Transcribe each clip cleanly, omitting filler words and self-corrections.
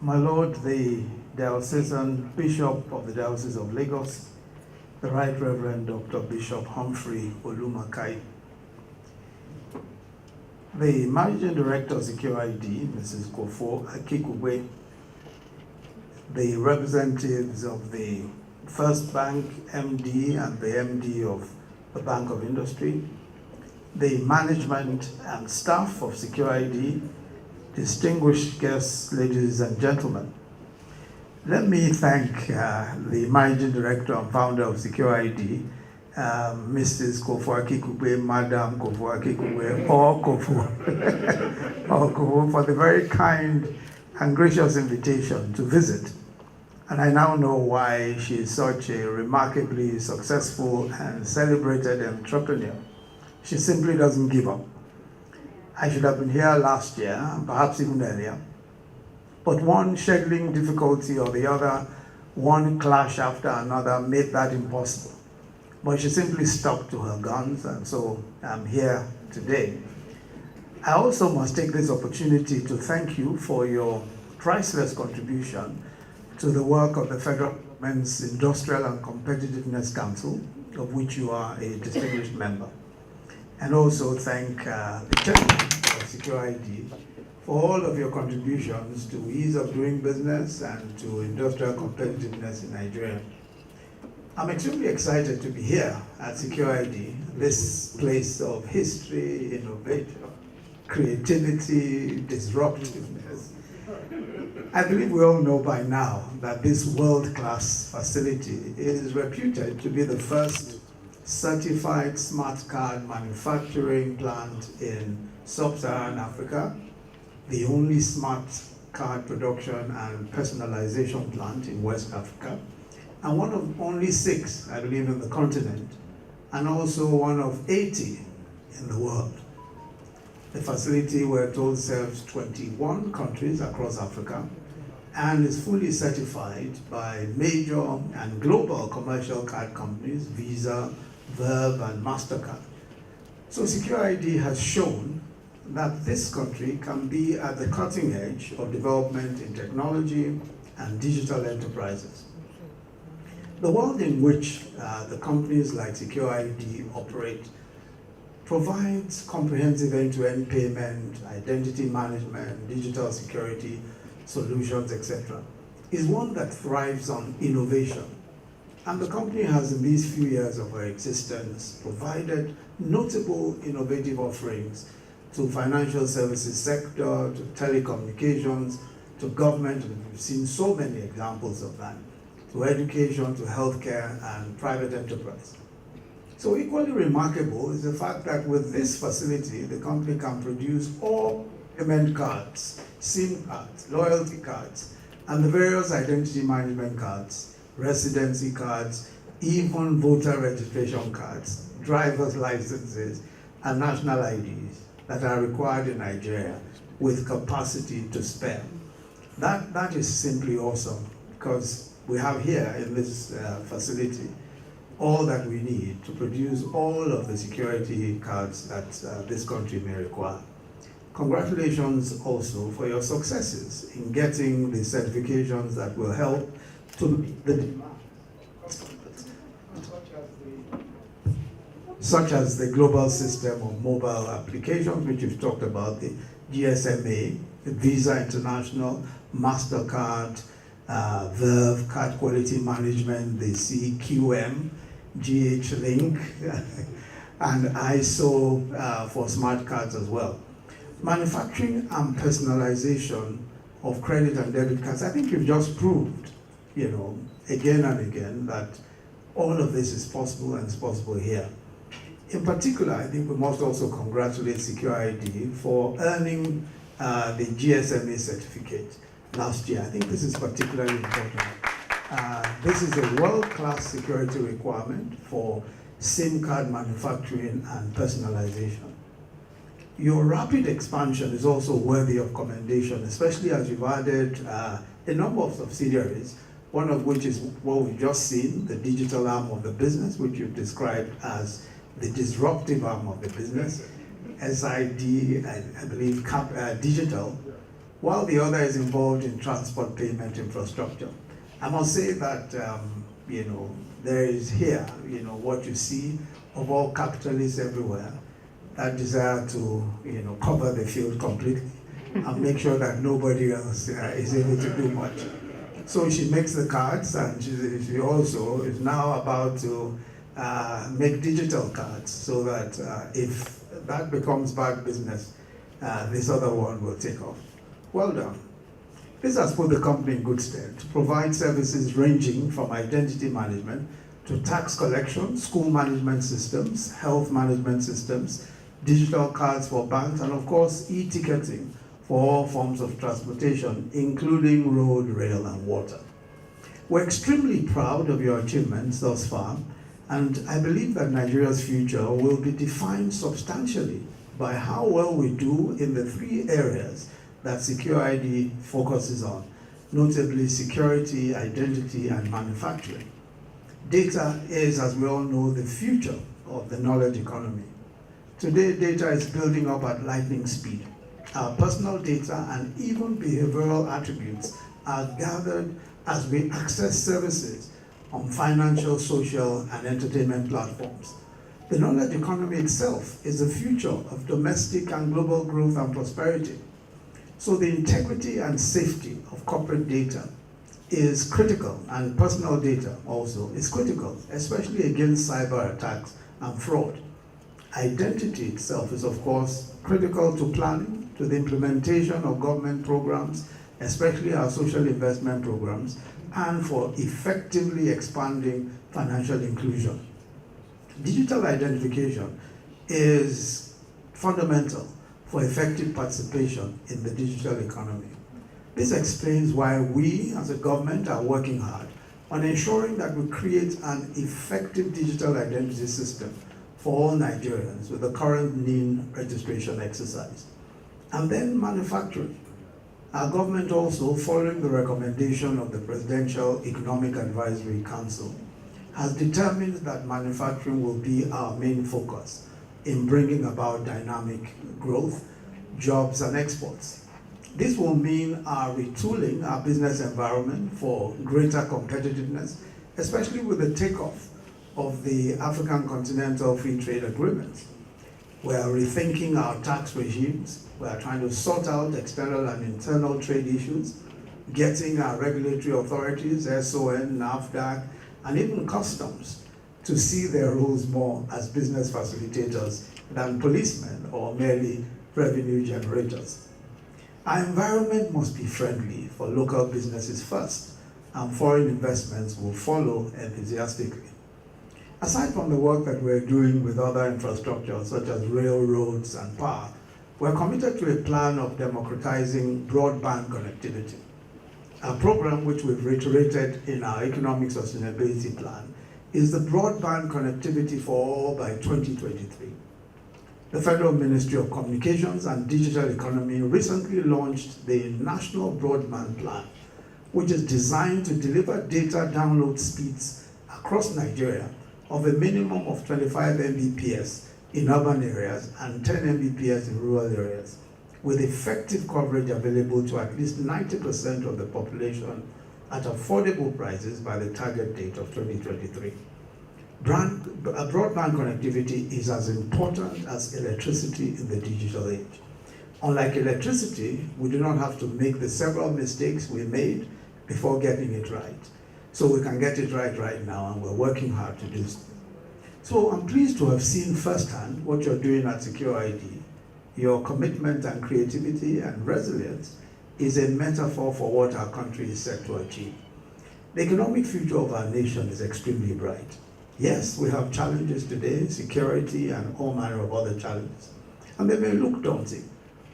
My Lord, the Diocesan Bishop of the Diocese of Lagos, the Right Reverend Dr. Bishop Humphrey Olumakai, the Managing Director of SecureID, Mrs. Kofo Akinkugbe, the representatives of the First Bank MD and the MD of the Bank of Industry, the management and staff of SecureID, distinguished guests, ladies and gentlemen. Let me thank the Managing Director and Founder of SecureID, Mrs. Kofo Akinkugbe, Madam Kofo Akinkugbe, or Kofo, or Kofo, for the very kind and gracious invitation to visit. And I now know why she is such a remarkably successful and celebrated entrepreneur. She simply doesn't give up. I should have been here last year, perhaps even earlier. But one scheduling difficulty or the other, one clash after another made that impossible. But she simply stuck to her guns, and so I'm here today. I also must take this opportunity to thank you for your priceless contribution to the work of the Federal Government's Industrial and Competitiveness Council, of which you are a distinguished member. And also thank the Chairman of SecureID for all of your contributions to ease of doing business and to industrial competitiveness in Nigeria. I'm extremely excited to be here at SecureID, this place of history, innovation, creativity, disruptiveness. I believe we all know by now that this world-class facility is reputed to be the first certified smart card manufacturing plant in sub-Saharan Africa, the only smart card production and personalization plant in West Africa, and one of only 6, I believe, in the continent, and also one of 80 in the world. The facility, we're told, serves 21 countries across Africa and is fully certified by major and global commercial card companies, Visa, Verve, and MasterCard. So SecureID has shown that this country can be at the cutting edge of development in technology and digital enterprises. The world in which the companies like SecureID operate provides comprehensive end-to-end payment, identity management, digital security solutions, etc., is one that thrives on innovation. And the company has, in these few years of our existence, provided notable innovative offerings to financial services sector, to telecommunications, to government, and we've seen so many examples of that, to education, to healthcare, and private enterprise. So equally remarkable is the fact that with this facility, the company can produce all payment cards, SIM cards, loyalty cards, and the various identity management cards, residency cards, even voter registration cards, driver's licenses, and national IDs that are required in Nigeria with capacity to spare. That is simply awesome, because we have here in this facility all that we need to produce all of the security cards that this country may require. Congratulations also for your successes in getting the certifications that will help to meet the demand, such as the global system of mobile applications, which you've talked about, the GSMA, the Visa International, MasterCard, Verve, Card Quality Management, the CQM, GH Link, and ISO for smart cards as well. Manufacturing and personalization of credit and debit cards. I think you've just proved, again and again, that all of this is possible, and it's possible here. In particular, I think we must also congratulate SecureID for earning the GSMA certificate last year. I think this is particularly important. This is a world-class security requirement for SIM card manufacturing and personalization. Your rapid expansion is also worthy of commendation, especially as you've added a number of subsidiaries, one of which is what we've just seen, the digital arm of the business, which you've described as the disruptive arm of the business, SID, I believe, Digital, while the other is involved in transport payment infrastructure. I must say that, there is here, what you see of all capitalists everywhere, that desire to, cover the field completely and make sure that nobody else is able to do much. So she makes the cards, and she also is now about to make digital cards, so that if that becomes bad business, this other one will take off. Well done. This has put the company in good stead to provide services ranging from identity management to tax collection, school management systems, health management systems, digital cards for banks, and of course, e-ticketing for all forms of transportation, including road, rail, and water. We're extremely proud of your achievements thus far, and I believe that Nigeria's future will be defined substantially by how well we do in the three areas that SecureID focuses on, notably security, identity, and manufacturing. Data is, as we all know, the future of the knowledge economy. Today, data is building up at lightning speed. Our personal data and even behavioral attributes are gathered as we access services on financial, social, and entertainment platforms. The knowledge economy itself is the future of domestic and global growth and prosperity. So the integrity and safety of corporate data is critical, and personal data also is critical, especially against cyber attacks and fraud. Identity itself is, of course, critical to planning, to the implementation of government programs, especially our social investment programs, and for effectively expanding financial inclusion. Digital identification is fundamental for effective participation in the digital economy. This explains why we as a government are working hard on ensuring that we create an effective digital identity system for all Nigerians with the current NIN registration exercise. And then manufacturing. Our government also, following the recommendation of the Presidential Economic Advisory Council, has determined that manufacturing will be our main focus in bringing about dynamic growth, jobs, and exports. This will mean our retooling our business environment for greater competitiveness, especially with the takeoff of the African Continental Free Trade Agreement. We are rethinking our tax regimes. We are trying to sort out external and internal trade issues, getting our regulatory authorities, SON, NAFDAC, and even customs to see their roles more as business facilitators than policemen or merely revenue generators. Our environment must be friendly for local businesses first, and foreign investments will follow enthusiastically. Aside from the work that we're doing with other infrastructure, such as railroads and power, we're committed to a plan of democratizing broadband connectivity. A program which we've reiterated in our economic sustainability plan is the broadband connectivity for all by 2023. The Federal Ministry of Communications and Digital Economy recently launched the National Broadband Plan, which is designed to deliver data download speeds across Nigeria of a minimum of 25 Mbps in urban areas and 10 Mbps in rural areas, with effective coverage available to at least 90% of the population at affordable prices by the target date of 2023. Broadband connectivity is as important as electricity in the digital age. Unlike electricity, we do not have to make the several mistakes we made before getting it right. So we can get it right now, and we're working hard to do so. So I'm pleased to have seen firsthand what you're doing at SecureID. Your commitment and creativity and resilience is a metaphor for what our country is set to achieve. The economic future of our nation is extremely bright. Yes, we have challenges today, security and all manner of other challenges, and they may look daunting.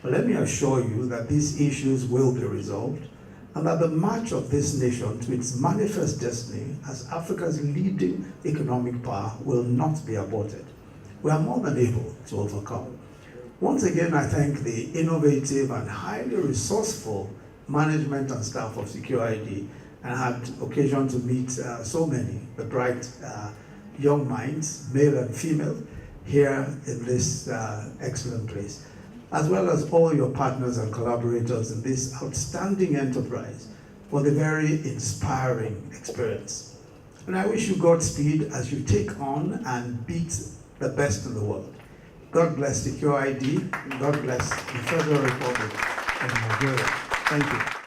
But let me assure you that these issues will be resolved, and that the march of this nation to its manifest destiny as Africa's leading economic power will not be aborted. We are more than able to overcome. Once again, I thank the innovative and highly resourceful management and staff of SecureID, and I had occasion to meet so many, the bright young minds, male and female, here in this excellent place. as well as all your partners and collaborators in this outstanding enterprise for the very inspiring experience. And I wish you Godspeed as you take on and beat the best in the world. God bless SecureID, and God bless the Federal Republic of Nigeria. Thank you.